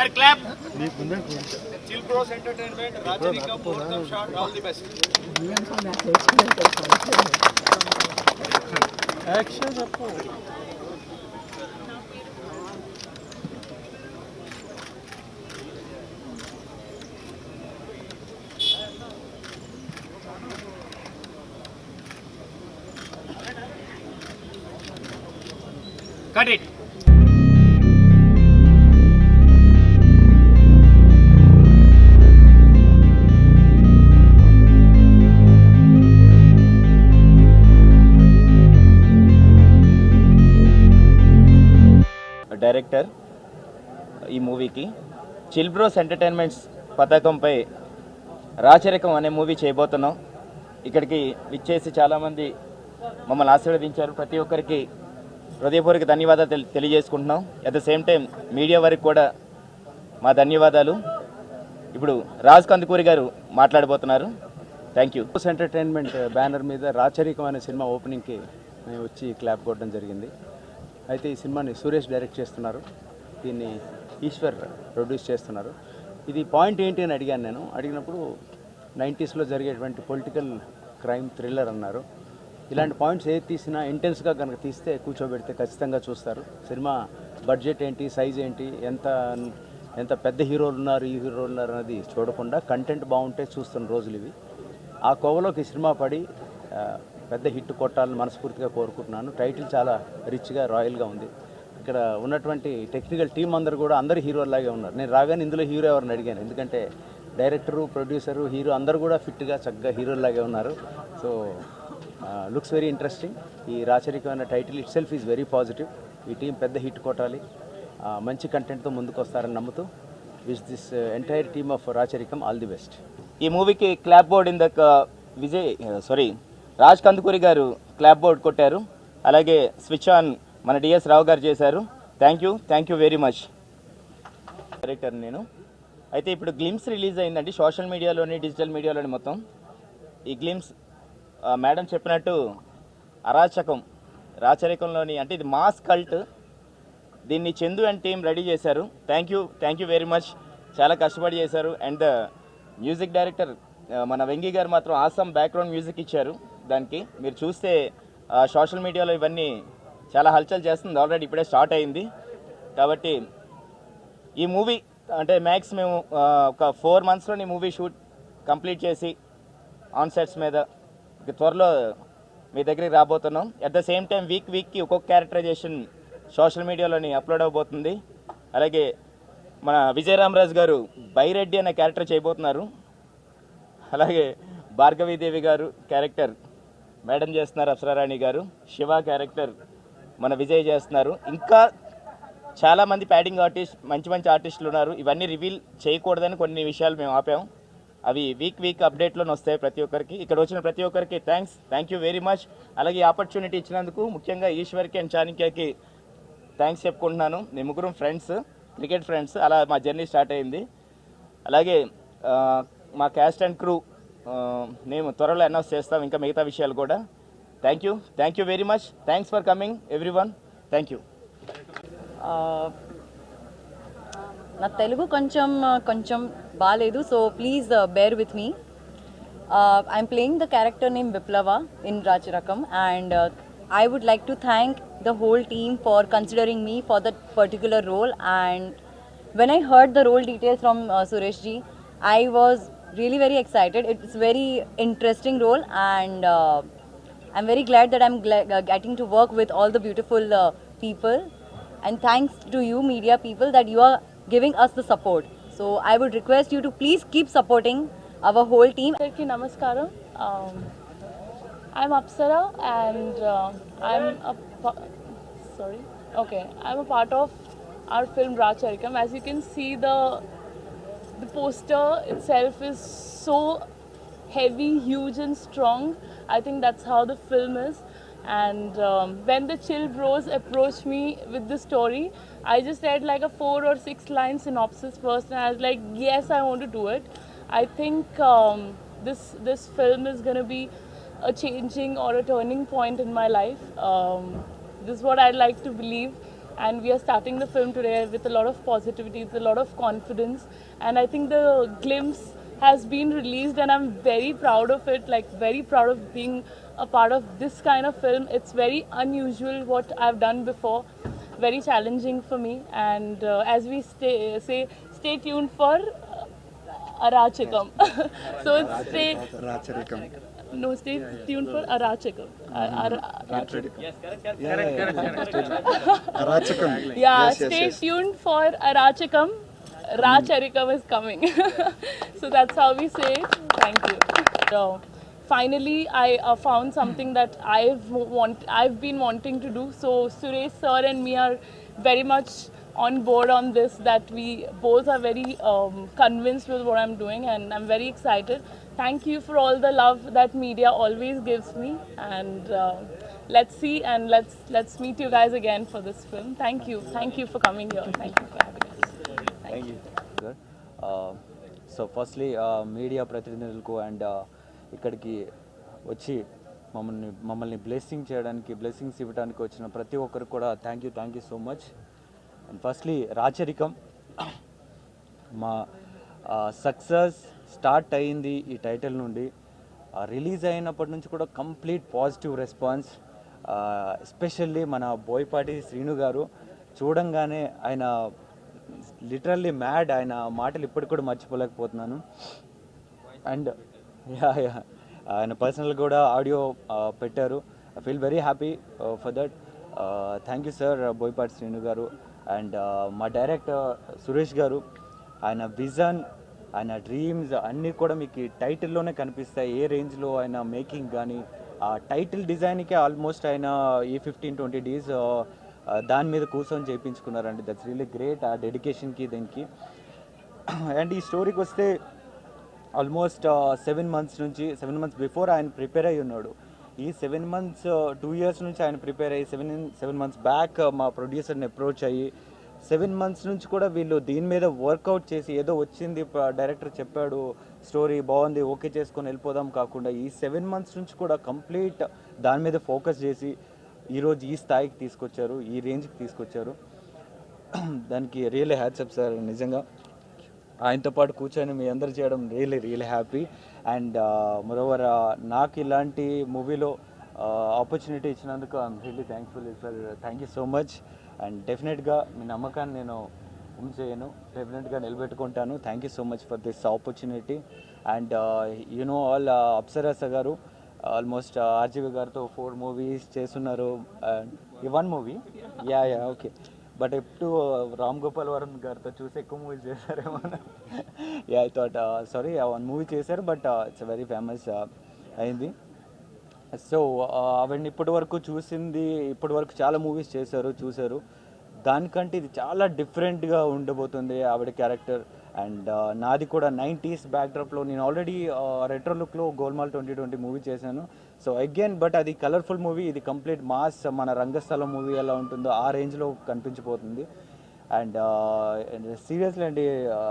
Sir, clap. Chill Bros Entertainment, Rajarikam, Muhurtam shot, all the best. Action. Cut it. Director ఈ మూవీకి chill bros entertainments పతాకంపై రాచరికం అనే movie చేయబోతున్నాం. ఇక్కడికి విచ్చేసి చాలామంది మమ్మల్ని ఆశీర్వదించారు. ప్రతి ఒక్కరికి హృదయపూర్వక ధన్యవాదాలు తెలియజేసుకుంటున్నాం. At the same time media వారికి కూడా మా ధన్యవాదాలు. ఇప్పుడు రాజ్ కందుకూరి గారు మాట్లాడబోతున్నారు. Thank you. Bros entertainment banner మీద రాచరికం అనే సినిమా ఓపెనింగ్కి మేము వచ్చి క్లాప్ కొట్టడం జరిగింది. అయితే ఈ సినిమాని సురేష్ డైరెక్ట్ చేస్తున్నారు, దీన్ని ఈశ్వర్ ప్రొడ్యూస్ చేస్తున్నారు. ఇది పాయింట్ ఏంటి అని అడిగాను. నేను అడిగినప్పుడు 90s జరిగేటువంటి పొలిటికల్ క్రైమ్ థ్రిల్లర్ అన్నారు. ఇలాంటి పాయింట్స్ ఏది తీసినా ఇంటెన్స్గా కనుక తీస్తే కూర్చోబెడితే ఖచ్చితంగా చూస్తారు. సినిమా బడ్జెట్ ఏంటి, సైజ్ ఏంటి, ఎంత పెద్ద హీరోలు ఉన్నారు, ఈ హీరోలు ఉన్నారు అనేది చూడకుండా కంటెంట్ బాగుంటే చూస్తున్న రోజులు ఇవి. ఆ కోవలోకి సినిమా పడి పెద్ద హిట్ కొట్టాలని మనస్ఫూర్తిగా కోరుకుంటున్నాను. టైటిల్ చాలా రిచ్గా, రాయల్గా ఉంది. ఇక్కడ ఉన్నటువంటి టెక్నికల్ టీం అందరూ హీరోలాగే ఉన్నారు. నేను రాగానే ఇందులో హీరో ఎవరిని అడిగాను, ఎందుకంటే డైరెక్టరు, ప్రొడ్యూసరు, హీరో అందరూ కూడా ఫిట్గా చక్కగా హీరోలాగే ఉన్నారు. So looks very interesting. ఈ రాచరికం అనే title itself is very positive. ఈ టీం పెద్ద హిట్ కొట్టాలి, మంచి కంటెంట్తో ముందుకు వస్తారని నమ్ముతూ wish this entire team of Racharikam all the best. ఈ మూవీకి క్లాప్ బోర్డ్ ఇందాక రాజ్ కందుకూరి గారు క్లాప్ బోర్డ్ కొట్టారు. అలాగే స్విచ్ ఆన్ మన డిఎస్ రావు గారు చేశారు. Thank you very much. Director నేను. అయితే ఇప్పుడు గ్లిమ్స్ రిలీజ్ అయిందండి సోషల్ మీడియాలోని, డిజిటల్ మీడియాలోని మొత్తం. ఈ గ్లిమ్స్ మేడం చెప్పినట్టు రాచరికంలోని అంటే ఇది మాస్ కల్ట్. దీన్ని చందు అండ్ టీం రెడీ చేశారు. Thank you very much. చాలా కష్టపడి చేశారు. అండ్ ద మ్యూజిక్ డైరెక్టర్ మన వెంగి గారు మాత్రం ఆసమ్ బ్యాక్గ్రౌండ్ మ్యూజిక్ ఇచ్చారు. దానికి మీరు చూస్తే సోషల్ మీడియాలో ఇవన్నీ చాలా హల్చల్ చేస్తుంది. ఆల్రెడీ ఇప్పుడే స్టార్ట్ అయింది. కాబట్టి ఈ మూవీ అంటే మ్యాక్స్ మేము ఒక 4 monthsలో ఈ మూవీ షూట్ కంప్లీట్ చేసి ఆన్ సెట్స్ మీద త్వరలో మీ దగ్గరికి రాబోతున్నాం. అట్ ద సేమ్ టైం వీక్కి ఒక్కొక్క క్యారెక్టరైజేషన్ సోషల్ మీడియాలోని అప్లోడ్ అవబోతుంది. అలాగే మన విజయరామరాజు గారు బైరెడ్డి అనే క్యారెక్టర్ చేయబోతున్నారు. అలాగే భార్గవీదేవి గారు క్యారెక్టర్ మేడం చేస్తున్నారు, అప్సరారాణి గారు. శివ క్యారెక్టర్ మన విజయ్ చేస్తున్నారు. ఇంకా చాలామంది ప్యాడింగ్ ఆర్టిస్ట్, మంచి ఆర్టిస్టులు ఉన్నారు. ఇవన్నీ రివీల్ చేయకూడదని కొన్ని విషయాలు మేము ఆపాము. అవి వీక్ అప్డేట్లోనే వస్తాయి ప్రతి ఒక్కరికి. ఇక్కడ వచ్చిన ప్రతి ఒక్కరికి థ్యాంక్ యూ వెరీ మచ్. అలాగే ఈ ఆపర్చునిటీ ఇచ్చినందుకు ముఖ్యంగా ఈశ్వర్కి అండ్ చాణక్యకి థ్యాంక్స్ చెప్పుకుంటున్నాను. మేము ముగ్గురం ఫ్రెండ్స్, క్రికెట్ ఫ్రెండ్స్. అలా మా జర్నీ స్టార్ట్ అయింది. అలాగే మా క్యాస్ట్ అండ్ క్రూ మేము త్వరలో అనౌన్స్ చేస్తాం ఇంకా మిగతా విషయాలు కూడా. Thank you very much. Thanks for coming everyone. Thank you. నా తెలుగు కొంచెం బాగాలేదు, so please bear with me. I'm playing the character name Viplava in Racharikam, and I would like to thank the whole team for considering me for that particular role. And when I heard the role details from Suresh ji, I was really very excited. It's very interesting role, and I'm very glad that I'm getting to work with all the beautiful people. And thanks to you media people that you are giving us the support. So I would request you to please keep supporting our whole team. Namaskaram. I'm Apsara, and I'm a part of our film Raacharikam. As you can see, the poster itself is so heavy, huge and strong. I think that's how the film is. And when the Chill Bros approached me with the story, I just read like a 4 or 6 line synopsis first, and I was like, yes, I want to do it. I think this film is going to be a changing or a turning point in my life. This is what I'd like to believe, and we are starting the film today with a lot of positivity, with a lot of confidence, and I think the glimpse has been released, and I'm very proud of it, like very proud of being a part of this kind of film. It's very unusual what I've done before, very challenging for me, and as we stay tuned for Arachikam. So it's stay tuned for Arachikam. Stay tuned for Arachikam. Racharikam is coming. So that's how we say it. Thank you. So, finally, I found something that I've been wanting to do. So Suresh sir and me are very much on board on this, that we both are very convinced with what I'm doing, and I'm very excited. Thank you for all the love that media always gives me, and let's see, and let's meet you guys again for this film. Thank you for coming here. Thank you for having us. Thank you. Sir so firstly media ప్రతినిధులకు and ఇక్కడికి వచ్చి మమ్మల్ని blessings ఇవ్వడానికి వచ్చిన ప్రతి ఒక్కరికి కూడా thank you so much. And firstly Racharikam మా సక్సెస్ స్టార్ట్ అయింది ఈ టైటిల్ నుండి. రిలీజ్ అయినప్పటి నుంచి కూడా కంప్లీట్ పాజిటివ్ రెస్పాన్స్. ఎస్పెషల్లీ మన బోయపాటి శ్రీను గారు చూడంగానే ఆయన లిటరల్లీ మ్యాడ్, ఆయన మాటలు ఇప్పటికి కూడా మర్చిపోలేకపోతున్నాను. అండ్ ఆయన పర్సనల్ కూడా ఆడియో పెట్టారు. I feel very happy for that. Thank you sir Boyapati Srinu గారు. అండ్ మా డైరెక్టర్ సురేష్ గారు, ఆయన విజన్, ఆయన డ్రీమ్స్ అన్నీ కూడా మీకు ఈ టైటిల్లోనే కనిపిస్తాయి. ఏ రేంజ్లో ఆయన మేకింగ్ కానీ ఆ టైటిల్ డిజైన్కే ఆల్మోస్ట్ ఆయన ఈ 15-20 days దాని మీద కూర్చొని చేయించుకున్నారండి. దట్స్ రియల్లీ గ్రేట్, ఆ డెడికేషన్కి దీనికి. అండ్ ఈ స్టోరీకి వస్తే ఆల్మోస్ట్ 7 months బిఫోర్ ఆయన ప్రిపేర్ అయ్యి ఉన్నాడు. ఈ 7 months 2 years నుంచి ఆయన ప్రిపేర్ అయ్యి 7 months బ్యాక్ మా ప్రొడ్యూసర్ని అప్రోచ్ అయ్యి 7 months నుంచి కూడా వీళ్ళు దీని మీద వర్కౌట్ చేసి, ఏదో వచ్చింది డైరెక్టర్ చెప్పాడు స్టోరీ బాగుంది ఓకే చేసుకొని వెళ్ళిపోదాం కాకుండా ఈ 7 months నుంచి కూడా కంప్లీట్ దాని మీద ఫోకస్ చేసి ఈరోజు ఈ స్థాయికి తీసుకొచ్చారు, ఈ రేంజ్కి తీసుకొచ్చారు. దానికి రియల్లీ హ్యాట్సప్ సార్. నిజంగా ఆయనతో పాటు కూర్చొని మీ అందరు చేయడం రియల్లీ హ్యాపీ. అండ్ మరోవర్ నాకు ఇలాంటి మూవీలో ఆపర్చునిటీ ఇచ్చినందుకు I'm really thankful sir. Thank you so much. And డెఫినెట్గా మీ నమ్మకాన్ని నేను చేయను, డెఫినెట్గా నిలబెట్టుకుంటాను. Thank you so much for this opportunity. And you know all Apsarasa garu almost RGV గారితో 4 movies చేస్తున్నారు. ఈ 1 movie ఓకే, బట్ ఎప్పుడు రామ్ గోపాల్ వర్మ గారితో చూసి ఎక్కువ మూవీస్ చేశారేమో. ఐ థాట్ సారీ, ఆ 1 movie చేశారు, బట్ ఇట్స్ వెరీ ఫేమస్ అయింది. సో అవన్నీ ఇప్పటి వరకు చాలా మూవీస్ చూశారు. దానికంటే ఇది చాలా డిఫరెంట్గా ఉండబోతుంది ఆవిడ క్యారెక్టర్. అండ్ నాది కూడా 90s బ్యాక్డ్రాప్లో, నేను ఆల్రెడీ రెట్రో లుక్లో గోల్మాల్ 2020 మూవీ చేశాను. సో అగైన్ బట్ అది కలర్ఫుల్ మూవీ, ఇది కంప్లీట్ మాస్, మన రంగస్థలం మూవీ ఎలా ఉంటుందో ఆ రేంజ్లో కనిపించిపోతుంది. అండ్ సీరియస్లీ అండి,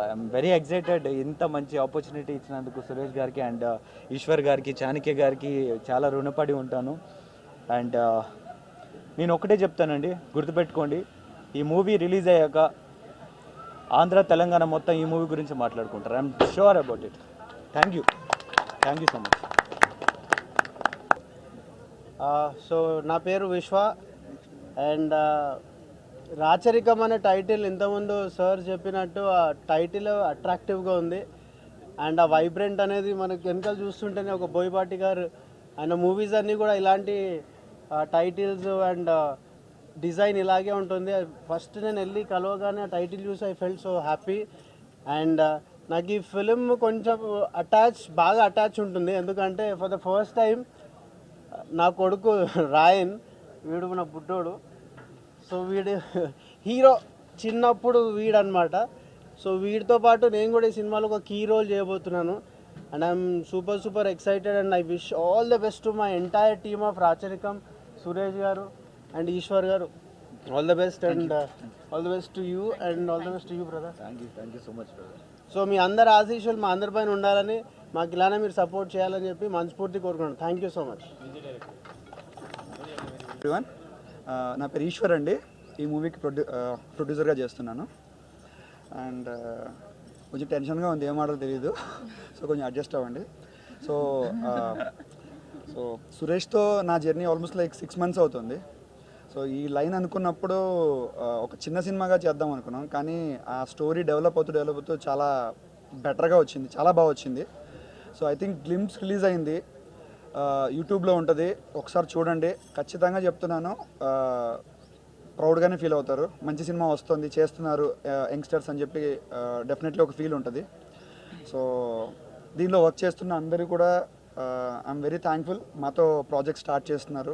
ఐఎమ్ వెరీ ఎక్సైటెడ్. ఇంత మంచి ఆపర్చునిటీ ఇచ్చినందుకు సురేష్ గారికి అండ్ ఈశ్వర్ గారికి, చాణక్య గారికి చాలా రుణపడి ఉంటాను. అండ్ నేను ఒకటే చెప్తానండి, గుర్తుపెట్టుకోండి, ఈ మూవీ రిలీజ్ అయ్యాక ఆంధ్ర తెలంగాణ మొత్తం ఈ మూవీ గురించి మాట్లాడుకుంటారు. I'm sure about it. Thank you so much. So నా పేరు విశ్వ. అండ్ రాచరికం అనే టైటిల్ ఇంతకుముందు సార్ చెప్పినట్టు ఆ టైటిల్ అట్రాక్టివ్గా ఉంది. అండ్ ఆ వైబ్రెంట్ అనేది మనకు వెనకాల చూస్తుంటేనే ఒక బోయపాటి గారు ఆయన మూవీస్ అన్నీ కూడా ఇలాంటి టైటిల్స్ అండ్ డిజైన్ ఇలాగే ఉంటుంది. ఫస్ట్ నేను వెళ్ళి కలవగానే ఆ టైటిల్ చూసి I felt so happy. And నాకు ఈ ఫిలిం కొంచెం బాగా అటాచ్ ఉంటుంది. ఎందుకంటే ఫర్ ద ఫస్ట్ టైం నా కొడుకు రాయన్, వీడు నా బుడ్డోడు. సో వీడు హీరో చిన్నప్పుడు వీడనమాట. సో వీడితో పాటు నేను కూడా ఈ సినిమాలో ఒక కీ రోల్ చేయబోతున్నాను. And I'm super excited. And I wish all the best to my entire team of Racharikam, Suresh garu and Eshwar garu. All the best. And all the best to you and all the best to you brother. Thank you so much brother. So మీ అందరి ఆశీస్సులు మా అందరి పైన ఉండాలని, మాకు ఇలానే మీరు సపోర్ట్ చేయాలని చెప్పి మనస్ఫూర్తి కోరుకుంటున్నాను. Thank you so much. Everyone, నా పేరు ఈశ్వర్ అండి. ఈ మూవీకి ప్రొడ్యూసర్గా చేస్తున్నాను. అండ్ కొంచెం టెన్షన్గా ఉంది, ఏం ఆడాలో తెలియదు. సో కొంచెం అడ్జస్ట్ అవ్వండి. సో సో సురేష్తో నా జర్నీ ఆల్మోస్ట్ లైక్ 6 months అవుతుంది. సో ఈ లైన్ అనుకున్నప్పుడు ఒక చిన్న సినిమాగా చేద్దాం అనుకున్నాం, కానీ ఆ స్టోరీ డెవలప్ అవుతూ చాలా బెటర్గా వచ్చింది, చాలా బాగా వచ్చింది. So I think glimpse release అయింది, యూట్యూబ్లో ఉంటుంది, ఒకసారి చూడండి. ఖచ్చితంగా చెప్తున్నాను, ప్రౌడ్గానే ఫీల్ అవుతారు. మంచి సినిమా వస్తుంది, చేస్తున్నారు యంగ్స్టర్స్ అని చెప్పి డెఫినెట్లీ ఒక ఫీల్ ఉంటుంది. సో దీనిలో వర్క్ చేస్తున్న అందరూ కూడా ఐఎమ్ వెరీ థ్యాంక్ఫుల్, మాతో ప్రాజెక్ట్ స్టార్ట్ చేస్తున్నారు.